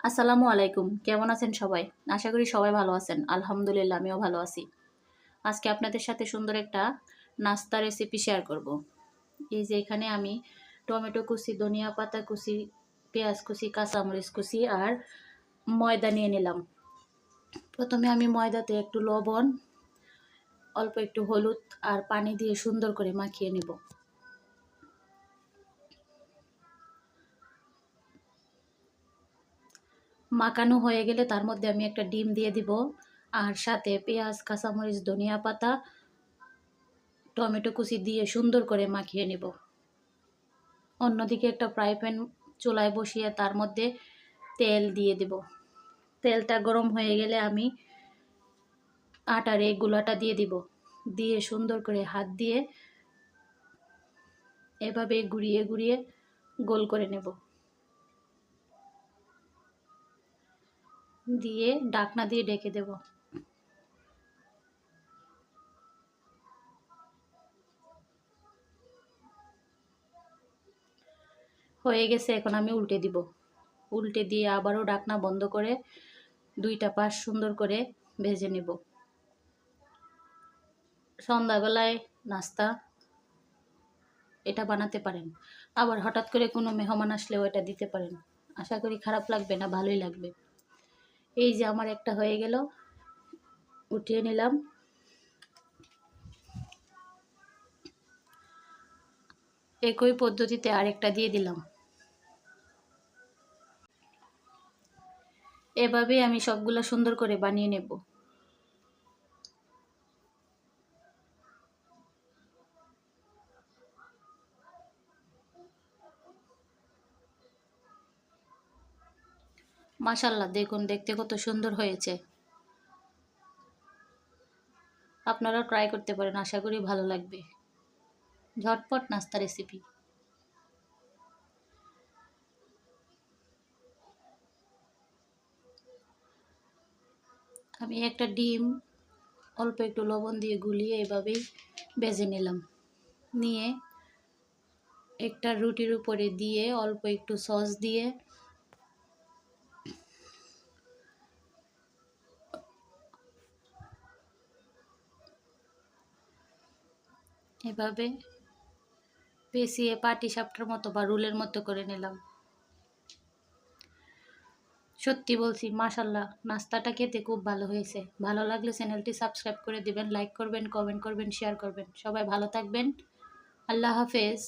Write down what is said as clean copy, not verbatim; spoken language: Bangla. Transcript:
আসসালামু আলাইকুম। কেমন আছেন সবাই? আশা করি সবাই ভালো আছেন। আলহামদুলিল্লাহ আমিও ভালো আছি। আজকে আপনাদের সাথে সুন্দর একটা নাস্তা রেসিপি শেয়ার করব। এই যে এখানে আমি টমেটো কুচি, ধনিয়া পাতা কুচি, পেঁয়াজ কুচি, কাঁচামরিচ কুচি আর ময়দা নিয়ে নিলাম। প্রথমে আমি ময়দাতে একটু লবণ, অল্প একটু হলুদ আর পানি দিয়ে সুন্দর করে মাখিয়ে নেব। মাখানো হয়ে গেলে তার মধ্যে আমি একটা ডিম দিয়ে দিব আর সাথে পেঁয়াজ, কাঁচামরিচ, ধনিয়া পাতা, টমেটো কুচি দিয়ে সুন্দর করে মাখিয়ে নেব। অন্যদিকে একটা ফ্রাই প্যান চুলায় বসিয়ে তার মধ্যে তেল দিয়ে দেব। তেলটা গরম হয়ে গেলে আমি আটার এই গুলাটা দিয়ে দিব। দিয়ে সুন্দর করে হাত দিয়ে এভাবে ঘুরিয়ে ঘুরিয়ে গোল করে নেব। দিয়ে ঢাকনা দিয়ে ঢেকে দেব। হয়ে গেছে, এখন আমি উল্টে দিব। উল্টে দিয়ে আবারও ঢাকনা বন্ধ করে দুইটা পাশ সুন্দর করে ভেজে নেব। সন্ধ্যাবেলায় নাস্তা এটা বানাতে পারেন। আবার হঠাৎ করে কোনো মেহমান আসলেও এটা দিতে পারেন। আশা করি খারাপ লাগবে না, ভালোই লাগবে। এই যে আমার একটা হয়ে গেল, উঠিয়ে নিলাম। একই পদ্ধতিতে আরেকটা দিয়ে দিলাম। এভাবেই আমি সবগুলো সুন্দর করে বানিয়ে নেব। মাশাআল্লাহ, দেখুন দেখতে কত সুন্দর হয়েছে। আপনারাও ট্রাই করতে পারেন, আশা করি ভালো লাগবে। ঝটপট নাস্তা রেসিপি। আমি একটা ডিম অল্প একটু লবণ দিয়ে গুলিয়ে এভাবেই ভেজে নিলাম। নিয়ে একটা রুটির উপরে দিয়ে অল্প একটু সস দিয়ে এভাবে পেঁচিয়ে পাটি সাপটার মতো বা রুলের মতো করে নিলাম। সত্যি বলছি, মাশাআল্লাহ, নাস্তাটা খেতে খুব ভালো হয়েছে। ভালো লাগলে চ্যানেলটি সাবস্ক্রাইব করে দিবেন, লাইক করবেন, কমেন্ট করবেন, শেয়ার করবেন। সবাই ভালো থাকবেন। আল্লাহ হাফেজ।